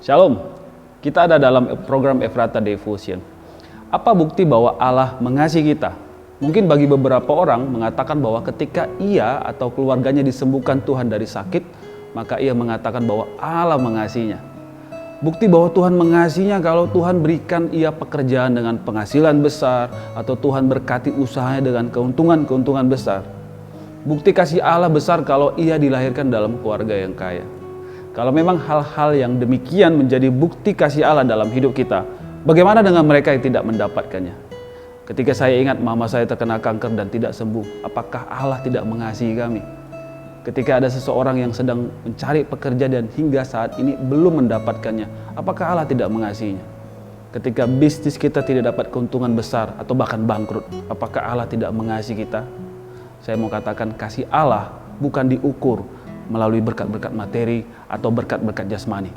Shalom, kita ada dalam program Ephrata Devotion. Apa bukti bahwa Allah mengasihi kita? Mungkin bagi beberapa orang mengatakan bahwa ketika ia atau keluarganya disembuhkan Tuhan dari sakit, maka ia mengatakan bahwa Allah mengasihinya. Bukti bahwa Tuhan mengasihinya kalau Tuhan berikan ia pekerjaan dengan penghasilan besar, atau Tuhan berkati usahanya dengan keuntungan besar. Bukti kasih Allah besar kalau ia dilahirkan dalam keluarga yang kaya. Kalau memang hal-hal yang demikian menjadi bukti kasih Allah dalam hidup kita, bagaimana dengan mereka yang tidak mendapatkannya? Ketika saya ingat mama saya terkena kanker dan tidak sembuh, apakah Allah tidak mengasihi kami? Ketika ada seseorang yang sedang mencari pekerjaan dan hingga saat ini belum mendapatkannya, apakah Allah tidak mengasihinya? Ketika bisnis kita tidak dapat keuntungan besar atau bahkan bangkrut, apakah Allah tidak mengasihi kita? Saya mau katakan kasih Allah bukan diukur melalui berkat-berkat materi atau berkat-berkat jasmani.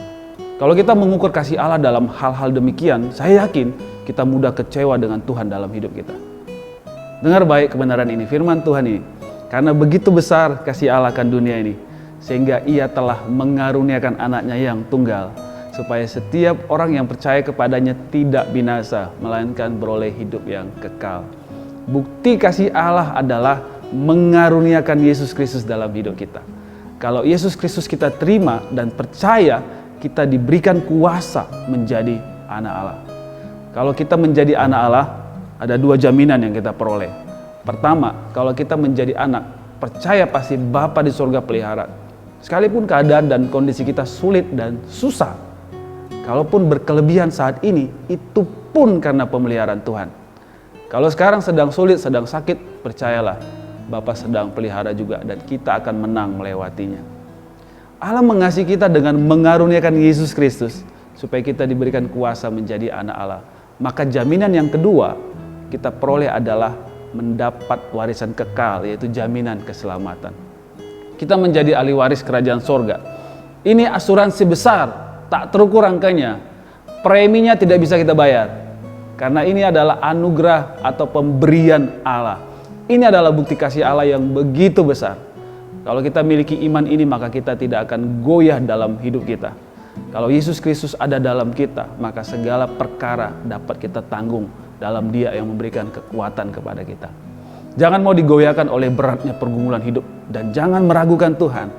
Kalau kita mengukur kasih Allah dalam hal-hal demikian, saya yakin kita mudah kecewa dengan Tuhan dalam hidup kita. Dengar baik kebenaran ini, firman Tuhan ini. Karena begitu besar kasih Allah akan dunia ini, sehingga ia telah mengaruniakan anaknya yang tunggal, supaya setiap orang yang percaya kepadanya tidak binasa, melainkan beroleh hidup yang kekal. Bukti kasih Allah adalah mengaruniakan Yesus Kristus dalam hidup kita. Kalau Yesus Kristus kita terima dan percaya, kita diberikan kuasa menjadi anak Allah. Kalau kita menjadi anak Allah, ada dua jaminan yang kita peroleh. Pertama, kalau kita menjadi anak, percaya pasti Bapa di surga pelihara. Sekalipun keadaan dan kondisi kita sulit dan susah, kalaupun berkelebihan saat ini, itu pun karena pemeliharaan Tuhan. Kalau sekarang sedang sulit, sedang sakit, percayalah, Bapa sedang pelihara juga dan kita akan menang melewatinya. Allah mengasihi kita dengan mengaruniakan Yesus Kristus supaya kita diberikan kuasa menjadi anak Allah. Maka jaminan yang kedua kita peroleh adalah mendapat warisan kekal, yaitu jaminan keselamatan. Kita menjadi ahli waris kerajaan sorga. Ini asuransi besar, tak terukur angkanya. Preminya tidak bisa kita bayar, karena ini adalah anugerah atau pemberian Allah. Ini adalah bukti kasih Allah yang begitu besar. Kalau kita miliki iman ini, maka kita tidak akan goyah dalam hidup kita. Kalau Yesus Kristus ada dalam kita, maka segala perkara dapat kita tanggung dalam Dia yang memberikan kekuatan kepada kita. Jangan mau digoyahkan oleh beratnya pergumulan hidup, dan jangan meragukan Tuhan,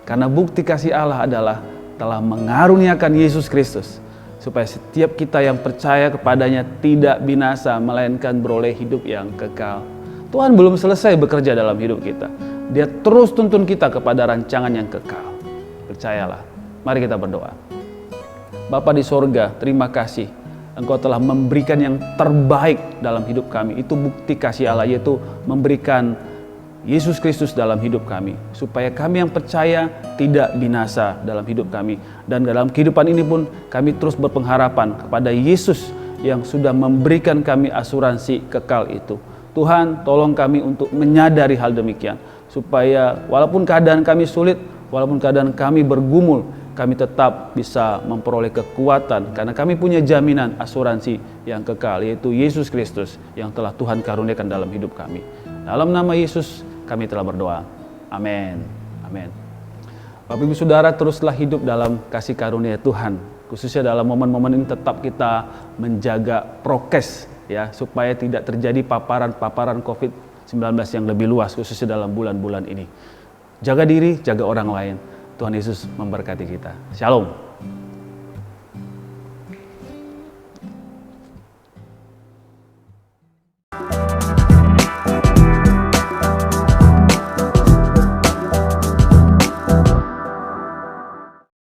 karena bukti kasih Allah adalah telah mengaruniakan Yesus Kristus, supaya setiap kita yang percaya kepadanya tidak binasa, melainkan beroleh hidup yang kekal. Tuhan belum selesai bekerja dalam hidup kita. Dia terus tuntun kita kepada rancangan yang kekal. Percayalah. Mari kita berdoa. Bapa di sorga, terima kasih. Engkau telah memberikan yang terbaik dalam hidup kami. Itu bukti kasih Allah, yaitu memberikan Yesus Kristus dalam hidup kami. Supaya kami yang percaya tidak binasa dalam hidup kami. Dan dalam kehidupan ini pun kami terus berpengharapan kepada Yesus yang sudah memberikan kami asuransi kekal itu. Tuhan, tolong kami untuk menyadari hal demikian, supaya walaupun keadaan kami sulit, walaupun keadaan kami bergumul, kami tetap bisa memperoleh kekuatan, karena kami punya jaminan asuransi yang kekal, yaitu Yesus Kristus yang telah Tuhan karuniakan dalam hidup kami. Dalam nama Yesus kami telah berdoa. Amin. Amin. Bapak Ibu Saudara, teruslah hidup dalam kasih karunia Tuhan, khususnya dalam momen-momen ini tetap kita menjaga prokes, ya, supaya tidak terjadi paparan COVID-19 yang lebih luas, khususnya dalam bulan-bulan ini. Jaga diri, jaga orang lain. Tuhan Yesus memberkati kita. Shalom.